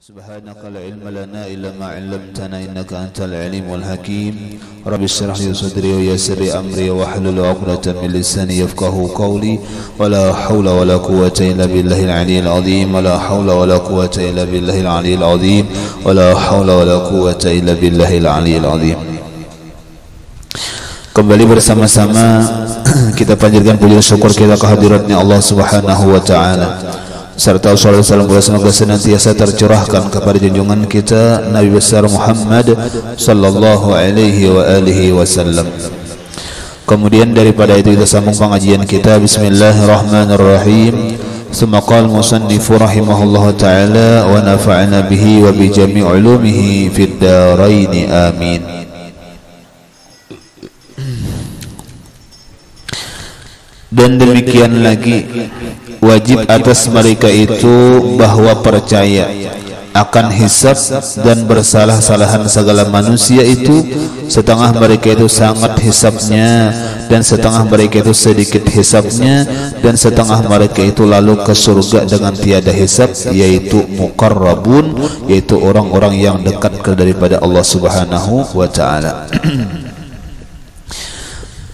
سبحانك لا علم لنا إلا ما علمتنا إنك أنت العليم الحكيم رب اشرح لي صدري ويسر لي أمري واحلل عقدة من لساني يفقهوا قولي ولا حول ولا قوة إلا بالله العلي العظيم ولا حول ولا قوة إلا بالله العلي العظيم ولا حول ولا قوة إلا بالله العلي العظيم. Kembali bersama-sama kita panjatkan puji syukur kita kehadiratnya Allah Subhanahu wa taala. Serta salam semoga senantiasa tercurahkan kepada junjungan kita Nabi besar Muhammad sallallahu alaihi wa alihi wasallam. Kemudian daripada itu kita sambung pengajian kita. Bismillahirrahmanirrahim. Tsumma qala musannifu rahimahullahu taala wa nafa'ana bihi wa bi jami' ulumihi fid dharain amin. Dan demikian lagi wajib atas mereka itu bahwa percaya akan hisab dan bersalah-salahan segala manusia itu. Setengah mereka itu sangat hisabnya dan setengah mereka itu sedikit hisabnya dan setengah mereka itu lalu ke surga dengan tiada hisab, yaitu muqarrabun, yaitu orang-orang yang dekat daripada Allah Subhanahu wa taala.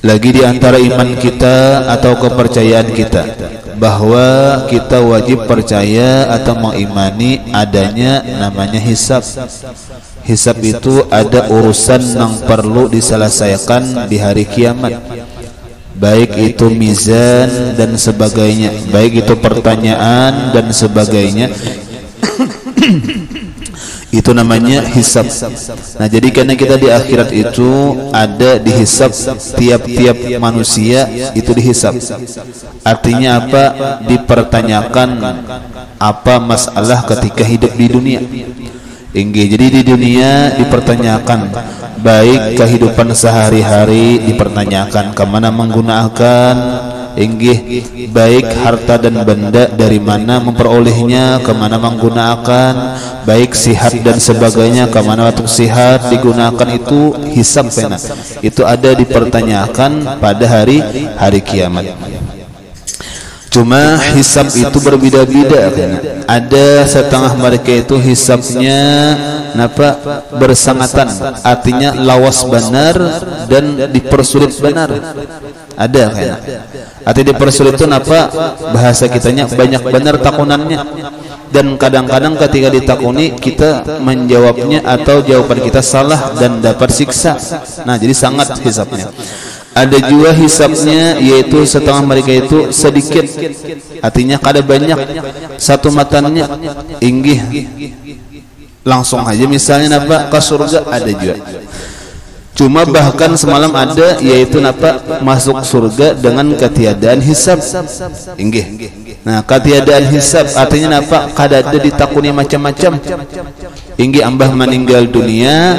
Lagi di antara iman kita atau kepercayaan kita bahwa kita wajib percaya atau mengimani adanya namanya hisab. Hisab itu ada urusan yang perlu diselesaikan di hari kiamat, baik itu mizan dan sebagainya, baik itu pertanyaan dan sebagainya. Itu namanya hisab. Nah, jadi karena kita di akhirat itu ada dihisab, tiap-tiap manusia itu dihisab. Artinya apa? Dipertanyakan apa masalah ketika hidup di dunia. Jadi di dunia dipertanyakan, baik kehidupan sehari-hari dipertanyakan kemana menggunakan, baik harta dan benda dari mana memperolehnya, kemana menggunakan, baik sihat dan sebagainya, kemana waktu sihat digunakan, itu hisab pena. Itu ada dipertanyakan pada hari kiamat. Cuma hisab itu berbeda-beda kan. Ada setengah mereka itu hisabnya bersangatan, artinya lawas benar dan dipersulit benar. Ada kan. Artinya dipersulit itu bahasa kitanya banyak benar takunannya. Dan kadang-kadang ketika ditakuni kita menjawabnya atau jawaban kita salah dan dapat siksa. Nah, jadi sangat hisabnya. Ada juga hisabnya yaitu setengah mereka itu sedikit, artinya kada banyak satu matanya, langsung aja misalnya ke surga ada juga. Cuma bahkan semalam ada yaitu masuk surga dengan ketiadaan hisab. Nah, ketiadaan hisab artinya kada ada ditakuni macam-macam. Ambah meninggal dunia,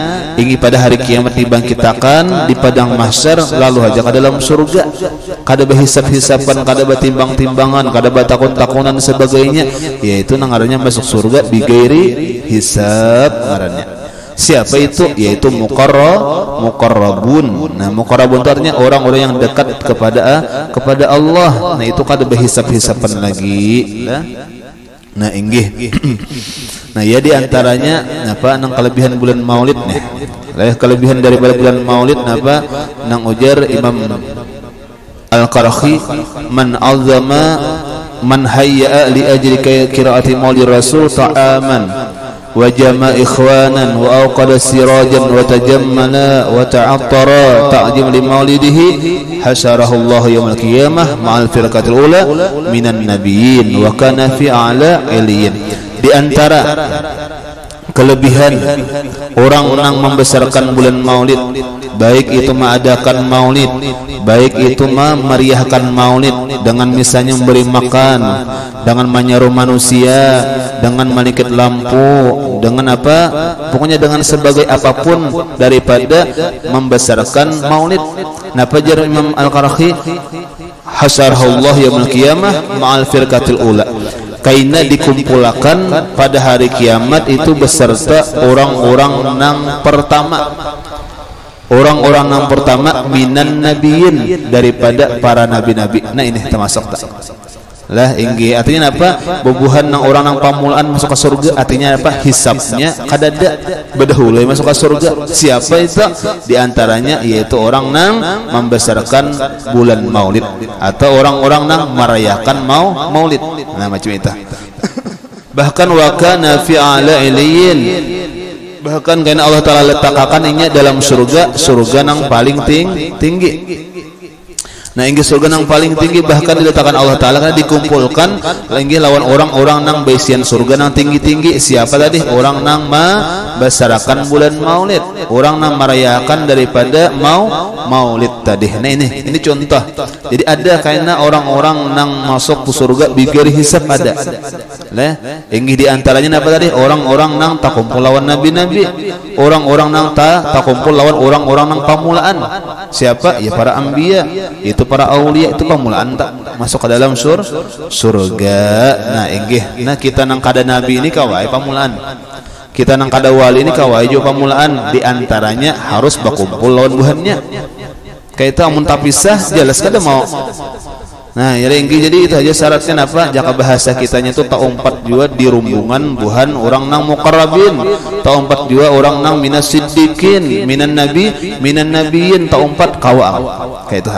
pada hari kiamat dibangkitakan di padang mahsyar, lalu aja ke dalam surga. Kada berhisab-hisaban, kada bertimbang-timbangan, kada bertakun-takunan sebagainya, yaitu ngarannya masuk surga bigairi hisab ngarannya. Siapa itu? Yaitu muqarrabun. Nah, muqarrabun itu artinya orang-orang yang dekat kepada Allah. Nah, itu kada berhisab-hisaban lagi. Nah, nah, ya diantaranya nang kelebihan bulan Maulid nih. Kelebihan daripada bulan Maulid nang ujar Imam Al-Qaraqi, man azama man hayya li ajli qiraati Maulid Rasul ta'aman wa jama ikhwanan wa awqada sirajan wa tajammala wa ta'attara ta'jim li maulidihi hasyarahu Allah yaumil qiyamah ma'al firqatil ula minan nabiyyin wa kana fi a'la iliyyin. Di antara kelebihan orang membesarkan bulan Maulid, baik itu mengadakan Maulid, baik itu memeriahkan Maulid dengan misalnya memberi makan, dengan menyeru manusia, dengan menikit lampu, dengan pokoknya dengan sebagai apapun daripada membesarkan Maulid. Nah, pajar Imam Al-Qaraqi, hasyarahullah yaumil qiyamah ma'al firqatil ula, kaina dikumpulkan pada hari kiamat itu beserta orang-orang nang pertama. Orang-orang yang pertama minan nabiyin, daripada para nabi-nabi. Nah, ini termasuk tak? Lah inggih artinya apa? Bobohan nang orang nang pamulaan masuk ke surga artinya apa? Hisabnya kadada bedahulu masuk ke surga. Siapa itu? Di antaranya yaitu orang nang membesarkan bulan Maulid atau orang-orang nang merayakan Maulid. Nah macam itu. Bahkan wa kana fi ala iliyin, bahkan karena Allah Ta'ala letakkannya dalam surga nang paling tinggi. Nah inggih surga nang paling tinggi bahkan diletakkan Allah Ta'ala karena dikumpulkan lagi lawan orang-orang nang besian surga nang tinggi-tinggi. Siapa tadi? Orang nang membesarkan bulan Maulid, orang nang merayakan daripada Maulid tadi. Nah ini contoh. Jadi ada karena orang-orang nang masuk ke surga bigari hisab ada. Lah inggih di antaranya apa tadi? Orang-orang nang takumpul lawan nabi-nabi, orang-orang nang takumpul lawan orang-orang nang pamulaan. Siapa? Ya para anbiya, itu para aulia, itu pamulaan tak masuk ke dalam surga. Nah inggih, nah kita nang kada nabi ini kawai pamulaan, kita nang kada wali ini kawai juga pamulaan. Di antaranya harus berkumpul lawan buhannya. Kayak itu amun tapisah jelas kada mau. Nah ya inggih, jadi itu aja syaratnya apa? Jaka bahasa kitanya itu taumpat juga di rumbungan buhan orang nang muqarrabin, taumpat juga orang nang minas siddiqin, minan nabiyin, taumpat kawam kayak itu.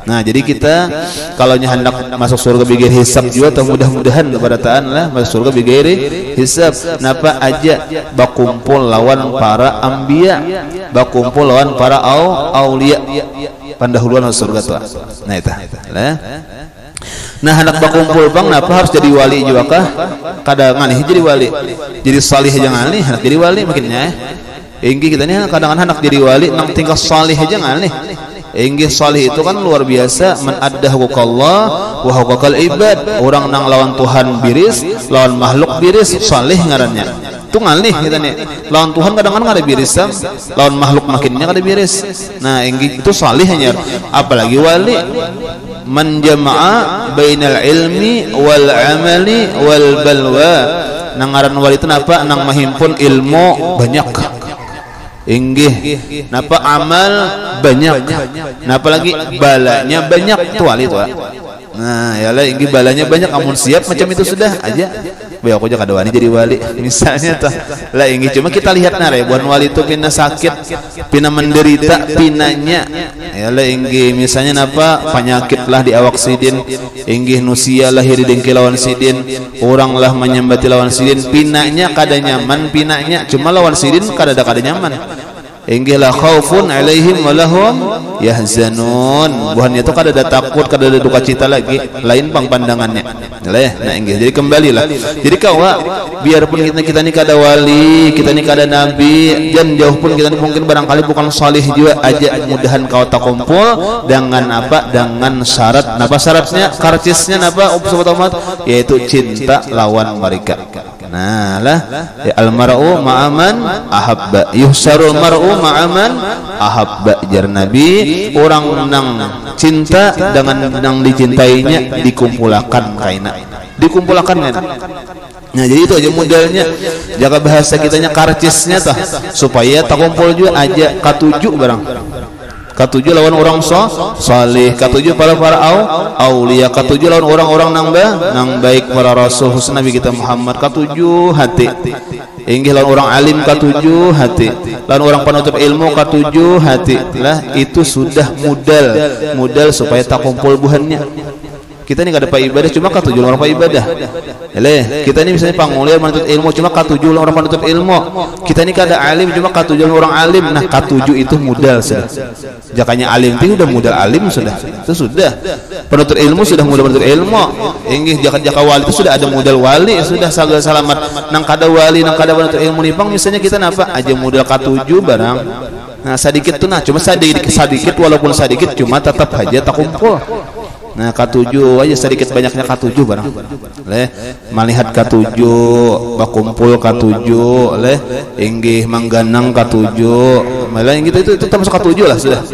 Nah jadi kita kalau hendak masuk surga bigir hisab juga atau mudah-mudahan kepada taan lah masuk surga bigir hisab. Napa aja bakumpul lawan para anbiya, bakumpul lawan para aulia pendahuluan surga tuh. Nah itu lah. Nah hendak bakumpul bang napa harus jadi wali juga kah? Kadang ngalih jadi wali, jadi salih aja ngalih hendak jadi wali makinnya. Inggih kita ini kadang hendak jadi wali nang tinggal salih aja ngalih. Inggih salih itu kan luar biasa, man adda huquqallah wa huquqal ibad. Orang nang lawan Tuhan biris, lawan makhluk biris, salih ngarannya. Itu ngalih kita nih. Lawan Tuhan kadang-kadang ada biris, lawan makhluk makinnya kada biris. Nah inggih itu salih hanya, apalagi wali. Man jama'a bainal ilmi wal amali wal balwa. Nang ngaran wali itu napa? Nang mahimpun ilmu banyak, inggih napa amal banyak, napa lagi balanya banyak tuh wali tuh. Nah ya lah inggih balanya banyak, amun siap macam itu sudah aja. Bae aku aja kada wani jadi wali misalnya tuh. Lah inggih cuma kita lihat nare buan wali itu pina sakit, pina menderita pinanya. Ya lah inggih misalnya napa penyakit lah di awak sidin, inggih nusia lahir di dengki lawan sidin, orang lah menyembati lawan sidin, pinanya kada nyaman pinanya, cuma lawan sidin kada nyaman. Inggih la khaufun alaihim walahum yahzanun. Buhannya itu kada ada takut, kada ada duka cita lagi, lain pang pandangannya. Nah inggih jadi kembalilah. Jadi kawa biarpun kita ni kada wali, kita ni kada nabi, dan jauh pun kita ni mungkin barangkali bukan salih juga aja, mudahan kau tak kumpul dengan apa? Dengan syarat. Napa syaratnya? Karcisnya napa? Sobat-sobat yaitu cinta lawan mereka. Nah lah ya almar'u ma'aman ahabba, yuhsarul mar'u ma'aman ahabba. Jar Nabi, orang nang cinta dengan nang dicintainya dikumpulkan kaina, dikumpulkan kan. Nah jadi itu aja modalnya. Jaga bahasa kitanya karcisnya tah supaya tak kumpul juga aja katuju barang. Katujuh lawan orang salih, katujuh para aulia, katujuh lawan orang-orang nang baik para rasul husna Nabi kita Muhammad, katujuh hati. Inggih lawan orang alim katujuh hati, lawan orang penuntut ilmu katujuh hati. Lah itu sudah modal supaya tak kumpul buhannya. Kita ini kada pa ibadah cuma katujuh orang pa ibadah. Kita ini misalnya pangulian menuntut ilmu cuma katujuh orang penuntut ilmu. Kita ini kada alim cuma katujuh orang alim. Nah katujuh itu modal sudah. Jakanya alim itu sudah modal alim sudah. Itu sudah. Penuntut ilmu sudah modal penuntut ilmu. Inggih jaka wali itu sudah ada modal wali, sudah sagala salamat. Nang kada wali, nang kada penuntut ilmu nipang misalnya kita napa aja modal katujuh barang. Nah sedikit tuh, nah cuma sedikit walaupun sedikit cuma tetap aja tak kumpul. Nah katujuh aja sedikit banyaknya katujuh barang. Melihat katujuh, bakumpul katujuh, inggih mangganang katujuh, malah gitu itu termasuk katujuh lah sudah.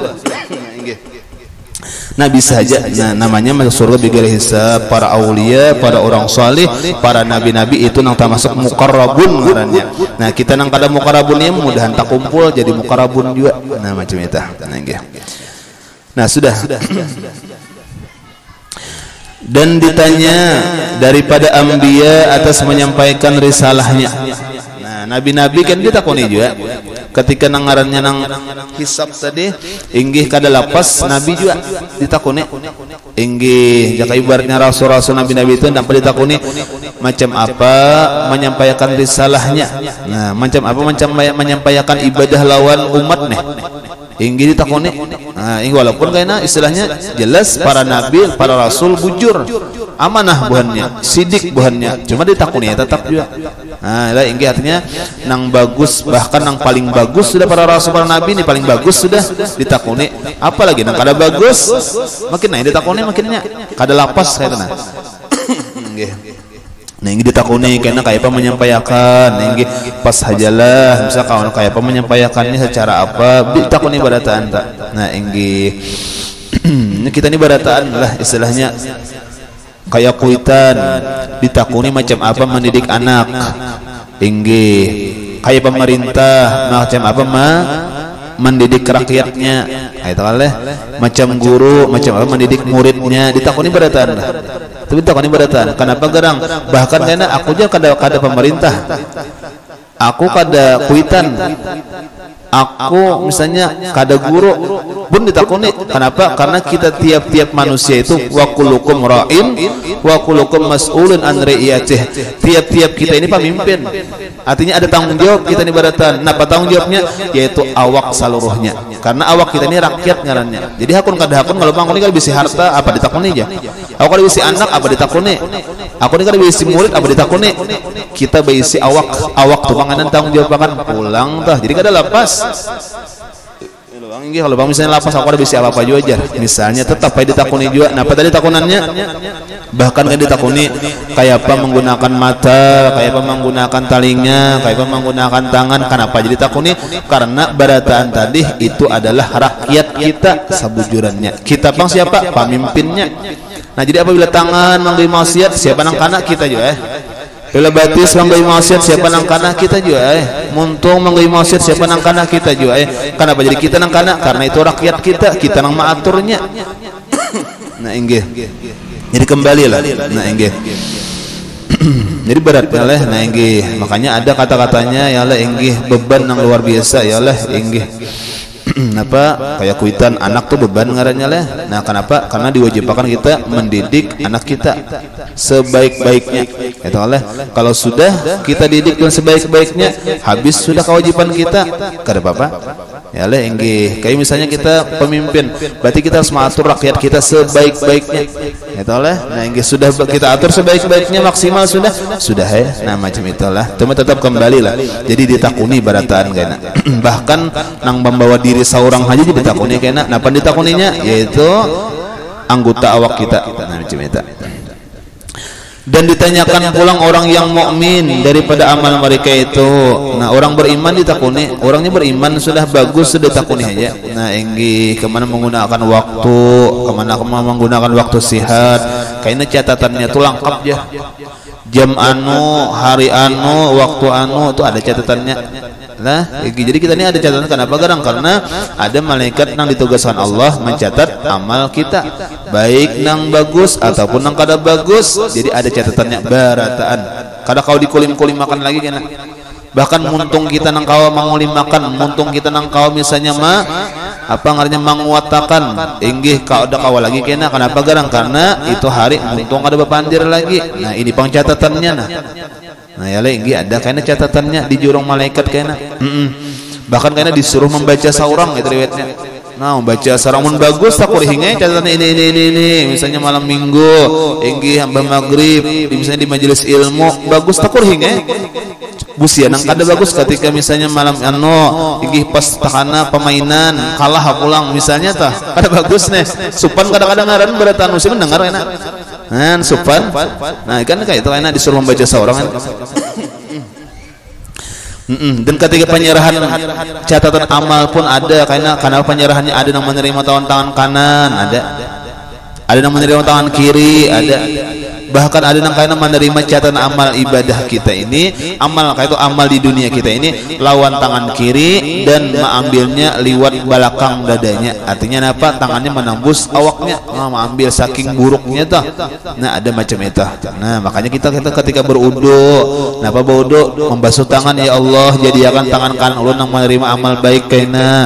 Nah bisa aja, nah namanya masuk surga bigir hisab. Para aulia, para orang salih, para nabi-nabi itu nang termasuk muqarrabun ngarannya. Nah kita nang kada muqarrabun ini mudahan tak kumpul jadi muqarrabun juga. Nah macam itu. Nah sudah. dan ditanya daripada anbiya atas menyampaikan risalahnya. Nah, nabi-nabi kan ditakoni juga ketika nangarannya nang hisab tadi inggih kada lapas nabi juga ditakoni inggih jaka ibaratnya rasul-rasul nabi-nabi itu dapat ditakoni macam apa menyampaikan risalahnya. Nah, macam apa menyampaikan ibadah lawan umat nih inggih ditakoni. Nah, walaupun kayaknya istilahnya jelas para nabi, para rasul bujur, amanah buhannya, sidik buhannya, cuma ditakuni ya tetap juga. Nah, lah inggih artinya nang bagus, bahkan nang paling bagus sudah para rasul, para nabi ini paling bagus sudah ditakuni. Apalagi nang kada bagus, makin naik ditakuni makinnya kada lapas kayak nah. Inggih. Nah, ini ditakuni karena kayak apa menyampaikan, nah, ini pas hajalah, misal kawan kayak apa menyampaikannya secara apa, ditakuni barataan tak. Nah, ini kita ini barataan lah istilahnya kayak kuitan, ditakuni macam apa mendidik anak, ini kayak pemerintah macam apa mendidik rakyatnya, itu kaleh macam guru macam apa mendidik muridnya, ditakuni barataan lah. Tapi takoni barataan. Kenapa gerang? Bahkan karena aku aja kada pemerintah, aku kada kuitan, aku misalnya kada guru pun ditakuni. Kenapa? Karena kita tiap-tiap manusia itu wa kullukum ra'in wa kullukum mas'ulun an ra'iyatih. Tiap-tiap kita ini pemimpin. Artinya ada tanggung jawab kita ini barataan. Nah, apa tanggung jawabnya? Yaitu awak seluruhnya. Karena awak kita ini rakyat ngarannya. Jadi hakun kada hakun kalau bangkoni kada bisi harta apa ditakuni aja. Aku kada bisi anak apa ditakuni. Aku ini kada bisi murid apa ditakuni. Kita bisi awak tuh panganan tanggung jawab kan pulang tah. Jadi kada lapas. Kalau bang misalnya lapas aku ada bisa apa juga aja. Misalnya tetap kayak ditakuni juga. Nah, apa tadi takunannya? Bahkan kayak ditakuni kayak apa menggunakan mata, kayak apa menggunakan talinga, kayak apa menggunakan tangan. Kenapa jadi takuni? Karena barataan tadi itu adalah rakyat kita sebujurannya. Kita bang siapa? Pemimpinnya. Nah, jadi apabila tangan menggawi maksiat, siapa nang kana kita juga bila batis menggawi maksiat siapa nang kana kita juga muntung menggawi maksiat siapa nang kana kita juga Kenapa jadi kita nang kana? Karena itu rakyat kita nang maaturnya. Nah, inggih. Jadi kembali lah. Nah, inggih. Jadi berat ya leh. Nah, inggih. Makanya ada kata-katanya ya leh inggih beban yang luar biasa ya leh inggih. Apa kayak kuitan anak tuh beban ngarannya leh. Nah, kenapa? Karena diwajibkan kita mendidik anak kita sebaik-baiknya. Itu oleh kalau sudah kita didik dengan sebaik-baiknya, habis sudah kewajiban kita, kada apa-apa. Ya leh inggih. Kayak misalnya kita pemimpin, berarti kita harus mengatur rakyat kita sebaik-baiknya. Itu oleh. Nah, inggih sudah kita atur sebaik-baiknya maksimal sudah ya. Nah, macam itulah. Cuma tetap kembali lah. Jadi ditakuni barataan kayaknya. Bahkan nang membawa diri seorang haji ditakuni kena. Napa ditakuninya? Yaitu anggota awak kita. Nah, macam itu. Dan ditanyakan pulang orang yang mukmin daripada amal mereka itu. Nah, orang beriman ditakuni. Orangnya beriman sudah bagus sudah ditakuni aja. Nah, inggi kemana menggunakan waktu, kemana menggunakan waktu sihat. Kayaknya catatannya itu lengkap ya. Jam anu, hari anu, waktu anu itu ada catatannya. Nah, jadi kita ini ada catatan. Kenapa garang? Karena ada malaikat yang ditugaskan Allah mencatat amal kita, baik nang bagus ataupun nang kada bagus. Jadi ada catatannya barataan. Kada kau dikulim-kulim makan lagi kena. Bahkan muntung kita nang kau mangulim makan, muntung kita nang kau misalnya apa ngarannya menguatakan inggih kau ada kau lagi kena. Kenapa garang? Karena itu hari muntung kada bepandir lagi. Nah, ini pang catatannya nah. Nah, ya lagi ada kayaknya catatannya di jurung malaikat kayaknya. Bahkan kayaknya disuruh membaca seorang itu riwayatnya. Nah, membaca seorang mun bagus tak kurhinge catatannya ini. Misalnya malam Minggu, inggih hamba maghrib, misalnya di majelis ilmu bagus tak kurhinge. Busia nang kada bagus ketika misalnya malam inggih pas takana pemainan kalah pulang misalnya tah kada bagus nih. Supan kadang-kadang ngaran barataan muslim mendengar enak. Nah, supan. Nah, kan kayak itu enak disuruh membaca seorang kan. Dan ketika penyerahan catatan amal pun ada karena penyerahannya ada yang menerima tangan kanan, ada yang menerima tangan kiri, ada. Bahkan ada nang kana menerima catatan amal ibadah kita ini, amal kayak itu amal di dunia kita ini lawan tangan kiri dan mengambilnya liwat belakang dadanya. Artinya apa? Tangannya menembus awaknya, mengambil saking buruknya tuh. Nah, ada macam itu. Nah, makanya kita ketika berwudu, napa berwudu membasuh tangan, ya Allah jadikan tangan kanan ulun yang menerima amal baik kaina.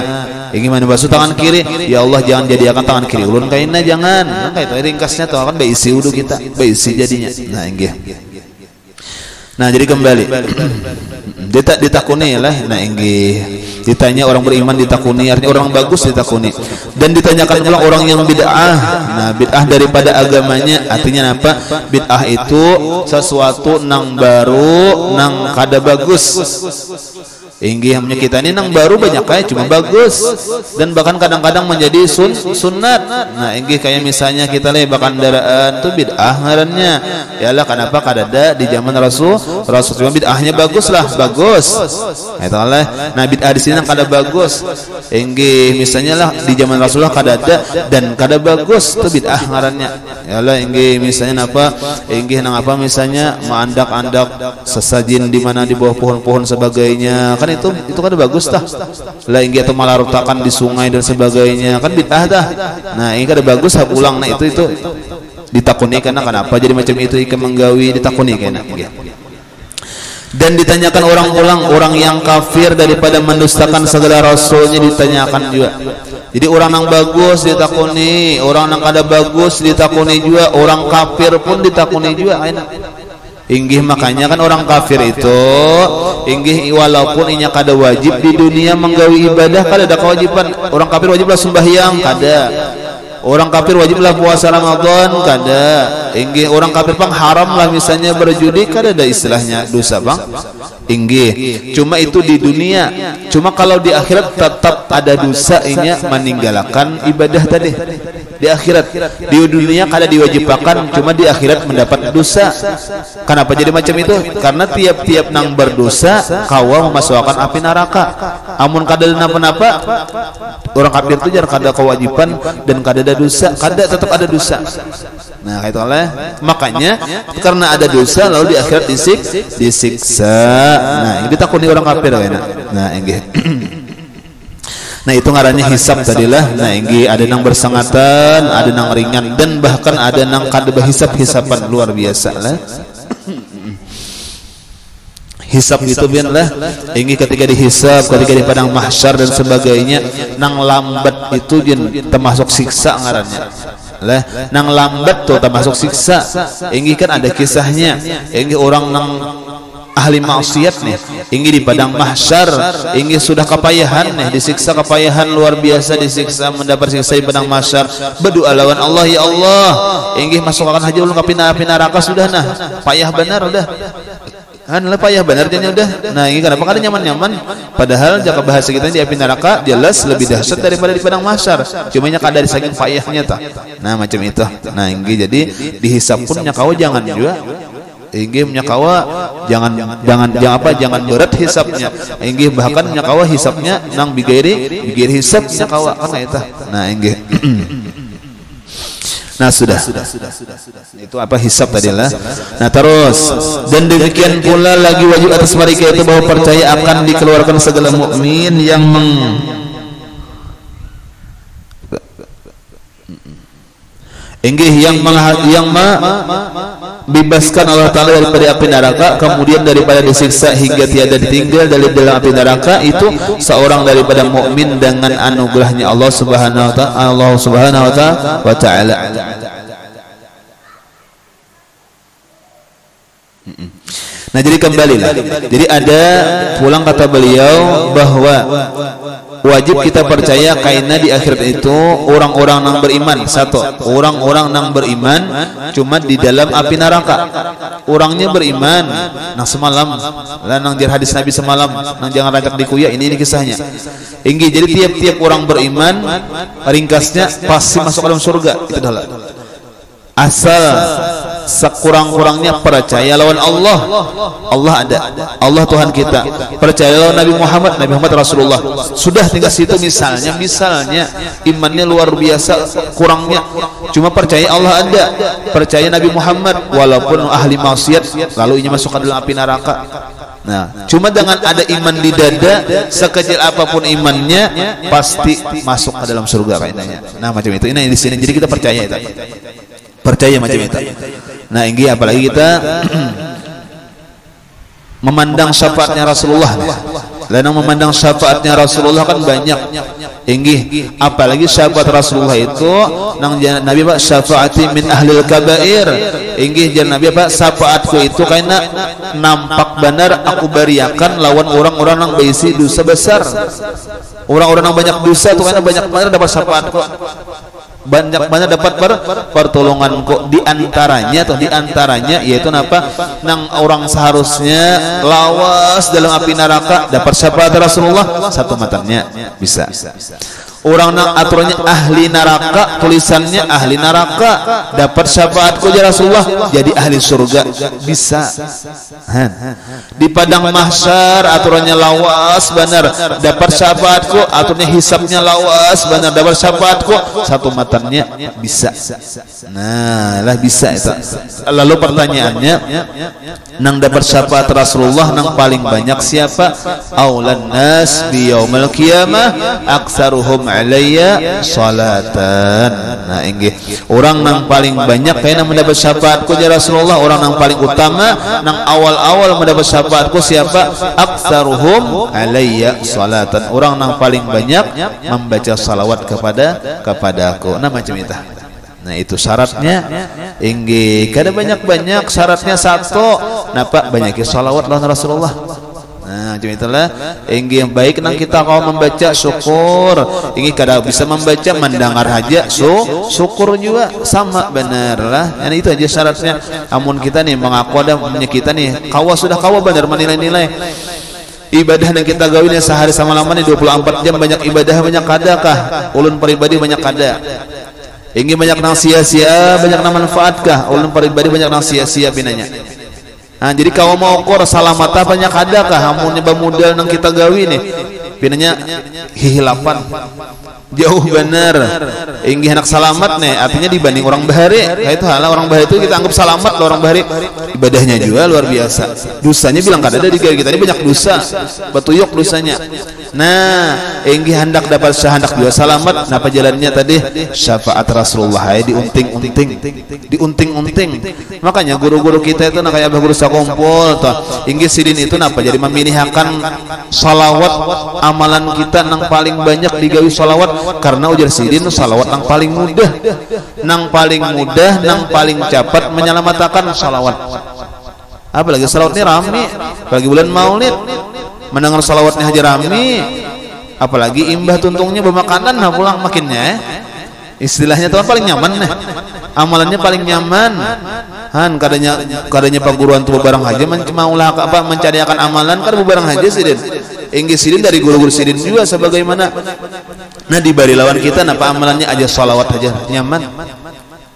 Ingin membasuh tangan kiri, ya Allah jangan jadikan tangan kiri ulun kaina, jangan. Nah, itu ringkasnya tuh kan beisi wudu kita, beisi jadinya. Nah, inggih. Nah, jadi kembali ditakuni lah. Nah, inggih ditanya orang beriman ditakuni, artinya orang bagus ditakuni. Dan ditanyakan pula orang yang bid'ah. Nah, bid'ah daripada agamanya, artinya apa? Bid'ah itu sesuatu nang baru, nang kada bagus. Inggih hamnya kita ini nang baru banyak kayak cuma bagus dan bahkan kadang-kadang menjadi sunat. Nah, inggih kayak misalnya kita bahkan kendaraan tuh bid'ah ngarannya. Yalah kenapa kadada di zaman Rasul cuma bid'ahnya bagus lah, bagus. Itulah. Nah, bid'ah di sini kada bagus. Inggih misalnya lah di zaman Rasulullah kadada dan kada bagus tuh bid'ah ngarannya. Yalah inggih misalnya apa? Inggih nang apa misalnya mandak-andak sesajin di mana di bawah pohon-pohon sebagainya. Kan itu kan bagus tah lah inggih atau malah rutakan di sungai dan sebagainya kan bid'ah tah. Nah, ini kan bagus hab ulang. Nah, itu ditakuni karena kenapa jadi macam itu ikan menggawi ditakuni karena dan ditanyakan orang yang kafir daripada mendustakan segala rasulnya ditanyakan juga. Jadi orang yang bagus ditakuni, orang yang kada bagus ditakuni juga, orang kafir pun ditakuni juga. Inggih makanya kan orang kafir itu inggih walaupun inya kada wajib di dunia menggawi ibadah, kada ada kewajiban. Orang kafir wajiblah sembahyang, kada. Orang kafir wajiblah puasa Ramadan, kada. Inggih orang kafir pang haram lah misalnya berjudi, kada ada istilahnya dosa bang. Inggih cuma itu di dunia. Cuma kalau di akhirat tetap ada dosa inya meninggalkan ibadah tadi. Di akhirat, di dunia kada diwajibkan, cuma di akhirat mendapat dosa. Kenapa jadi macam itu? Karena tiap-tiap nang berdosa kawa memasukkan api neraka. Amun kada napa-napa orang kafir itu jangan kada kewajiban dan kada ada dosa, kada tetap ada dosa. Nah, itulah makanya karena ada dosa lalu di akhirat disiksa. Nah, ini ditakuni orang kafir kan. Nah, inggih. Nah, itu ngarannya hisab tadilah. Nah, inggih ada nang bersangatan, ada nang ringan dan bahkan ada nang kada berhisab-hisaban luar biasa lah. Hisab itu biarlah inggih ketika dihisab, ketika di padang mahsyar dan sebagainya, nang lambat itu termasuk siksa ngarannya. Lah, nang lambat tuh termasuk siksa. Inggih kan ada kisahnya. Inggih orang nang ahli maksiat nih, inggih di padang mahsyar, inggih sudah kepayahan nih, disiksa kepayahan luar biasa, disiksa mendapat siksa di padang mahsyar, berdoa lawan Allah, ya Allah, inggih masukkan haji ulun ke neraka sudah nah, payah benar udah. Kan payah benar dia udah. Nah, ini kenapa kada nyaman-nyaman? Padahal jika bahasa kita di api neraka jelas lebih dahsyat daripada di padang mahsyar. Cuma nya kada saking payahnya tah. Nah, macam itu. Nah, ini jadi dihisab pun nya kau jangan juga. Inggih nyakawa jangan berat hisabnya. Inggih bahkan nyakawa hisabnya nang bigiri hisab nyakawa kan eta. Nah, inggih. Nah, sudah. Itu apa hisab tadilah. Nah, terus dan demikian pula lagi wajib atas mereka itu bahwa percaya akan dikeluarkan segala mukmin yang bebaskan Allah Ta'ala daripada api neraka, kemudian daripada disiksa hingga tiada ditinggal dari dalam api neraka, itu seorang daripada mukmin dengan anugerahnya Allah Subhanahu wa Ta'ala. Nah, jadi kembalilah. Jadi ada pulang kata beliau bahwa wajib kita percaya kaina di akhirat itu orang-orang nang beriman. Satu, orang-orang nang beriman cuma di dalam api neraka. Orangnya beriman nang semalam lah nang jar hadis Nabi semalam nang jangan racak dikuya, ini kisahnya. Inggih, jadi tiap-tiap orang beriman ringkasnya pasti masuk ke dalam surga. Itu adalah asal sekurang-kurangnya percaya lawan Allah. Allah ada, Allah Tuhan kita. Percaya lawan Nabi Muhammad Rasulullah. Sudah tinggal situ. Misalnya imannya luar biasa kurangnya, cuma percaya Allah ada, percaya Nabi Muhammad walaupun ahli maksiat lalu ini masuk ke dalam api neraka. Nah, cuma dengan ada iman di dada, sekecil apapun imannya pasti masuk ke dalam surga kayaknya. Nah, macam itu. Ini di sini. Jadi kita percaya itu. Percaya macam itu. Nah, ini apalagi kita memandang syafaatnya Rasulullah. Lain memandang syafaatnya Rasulullah kan banyak. Inggih, apalagi syafaat Rasulullah itu nang Nabi Pak syafaati min ahlil kabair. Inggih jangan Nabi Pak syafaatku itu karena nampak benar aku bariakan lawan orang-orang yang berisi dosa besar. Orang-orang yang banyak dosa itu karena banyak benar dapat syafaatku. Banyak dapat pertolongan kok di antaranya yaitu apa nang orang seharusnya lawas dalam api neraka dapat syafaat Rasulullah satu matanya bisa. Orang nang aturannya ahli neraka, tulisannya ahli neraka, dapat syafaatku ya Rasulullah jadi ahli surga bisa. Di padang mahsyar aturannya lawas benar dapat syafaatku, aturannya hisabnya lawas benar dapat syafaatku satu matanya bisa. Nah lah bisa itu. Lalu pertanyaannya nang dapat syafaat Rasulullah nang paling banyak siapa? Aulan nas bi yaumil qiyamah aktsaruhum alayya salatan. Nah inggih orang nang paling banyak kayaknya mendapat syafaatku ya Rasulullah, orang nang paling utama nang awal-awal mendapat syafaatku siapa? Aktsaruhum alayya salatan, orang nang paling banyak membaca salawat kepadaku. Nah macam itu. Nah itu syaratnya inggih kada banyak-banyak, syaratnya satu napa banyaki salawat lawan Rasulullah. Nah, macam itulah. Inggih baik nang kita kalau membaca syukur. Inggih kada bisa membaca mendengar aja syukur juga sama benar lah. Yani itu aja syaratnya. Amun kita nih mengaku ada kita nih sudah benar menilai-nilai. Ibadah yang kita gawin sehari sama lama nih 24 jam banyak ibadah banyak kadakah? Ulun pribadi banyak kada. Inggih banyak nang sia-sia, banyak nang manfaatkah? Ulun pribadi banyak nang sia-sia pinanya. Nah, jadi kalau mau ukur salamata banyak adakah amun nyoba modal nang kita gawi nih pinanya hihilapan jauh bener inggih anak salamat nih artinya dibanding orang bahari kayak itu halah orang bahari itu kita anggap salamat loh orang bahari ibadahnya juga luar biasa dosanya bilang kada ada di kita ini banyak dosa batuyuk dosanya. Nah inggih hendak dapat hendak juga salamat napa jalannya tadi syafaat Rasulullah ya diunting-unting makanya guru-guru kita itu nak kayak guru sakumpul toh inggih sidin itu napa jadi memilihkan salawat amalan kita nang paling banyak digawi salawat karena ujar sidin salawat nang paling mudah nang paling cepat menyelamatkan salawat. Apalagi salawat ini rame apalagi bulan maulid mendengar salawatnya haji rame apalagi imbah tuntungnya bermakanan nah pulang makinnya istilahnya tuh paling nyaman nih amalannya paling nyaman kadanya perguruan tuh barang haji maulah apa mencariakan amalan kan barang haji sidin inggih sidin dari guru-guru sidin juga sebagaimana nah di bari lawan kita napa amalannya aja salawat aja nyaman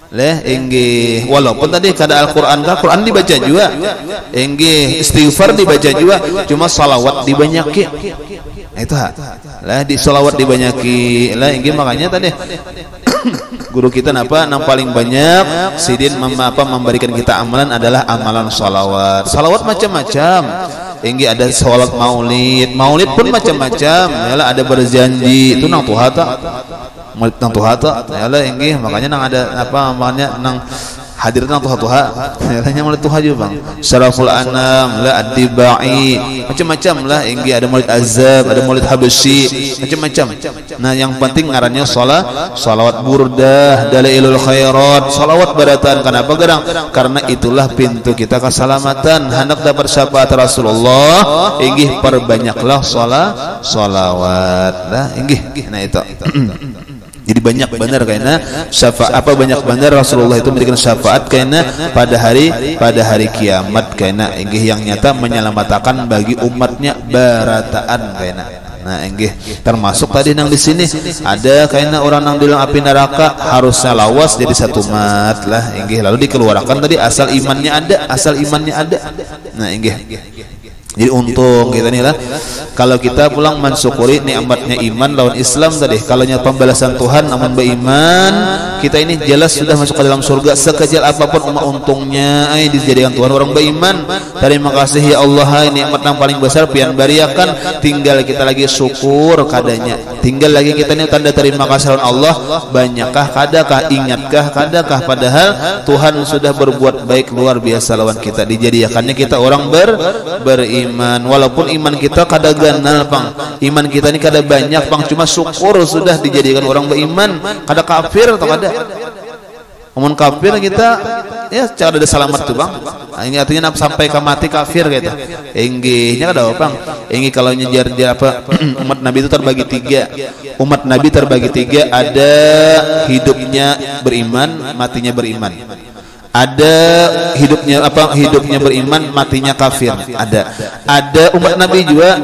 leh inggih walaupun tadi kada Al-Qur'an Al-Qur'an dibaca juga inggih istighfar dibaca juga cuma salawat dibanyaki itu lah di salawat dibanyaki lah inggih makanya tadi guru kita napa nang paling banyak sidin memberikan kita amalan adalah amalan salawat macam-macam inggih ada salat maulid pun macam-macam yalah ada berjanji itu nang tuhata yalah inggih makanya nang ada apa makanya nang hadir nang tuha yalahnya maulid tuha juga bang syaraful anam la ad-dibai macam-macam lah inggih ada maulid azab ada maulid habsyi macam-macam. Nah yang penting ngarannya salawat burdah dalailul khairat salawat baratan kenapa gerang karena itulah pintu kita keselamatan hendak dapat syafaat Rasulullah inggih perbanyaklah salawat lah inggih nah itu jadi banyak benar karena syafaat banyak benar Rasulullah itu memberikan syafaat karena pada hari kiamat karena inggih yang nyata menyelamatkan bagi umatnya barataan karena nah inggih termasuk tadi nang di sini ada karena orang nang di dalam api neraka harusnya lawas jadi satu mat lah inggih lalu dikeluarkan tadi asal imannya ada nah inggih. Jadi untung kita nih lah kalau kita pulang mensyukuri nikmatnya iman lawan Islam tadi kalau nyata pembalasan Tuhan namun beriman kita ini jelas sudah masuk ke dalam surga. Sekecil apapun untungnya dijadikan Tuhan orang beriman. Terima kasih ya Allah, nikmat yang paling besar pian bariakan. Tinggal kita lagi syukur kadanya. Tinggal lagi kita ini tanda terima kasih Allah. Banyakkah kadakah, ingatkah kadakah, padahal Tuhan sudah berbuat baik luar biasa lawan kita. Dijadikannya kita orang beriman. Walaupun iman kita kada ganal pang, iman kita ini kada banyak pang, cuma syukur sudah dijadikan orang beriman. Kada kafir atau kada? Namun kafir kita ya cara ada selamat tuh bang. Ini artinya sampai ke mati kafir gitu. Enggihnya kada apa bang? Enggih kalau nyejar dia apa? Umat Nabi itu terbagi tiga. Umat Nabi terbagi tiga. Ada hidupnya beriman, matinya beriman. Ada hidupnya beriman, matinya kafir. Ada umat Nabi juga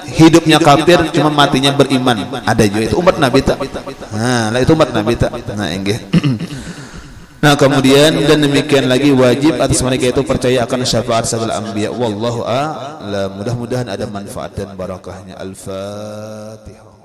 hidupnya kafir, cuma matinya beriman. Ada juga itu umat Nabi tak. Nah, itu umat Nabi tak. Nah, enggih. Nah kemudian dan demikian lagi wajib atas mereka itu percaya akan syafaat segala anbiya. Wallahu a'lam. Mudah-mudahan ada manfaat dan barakahnya. Al-Fatihah.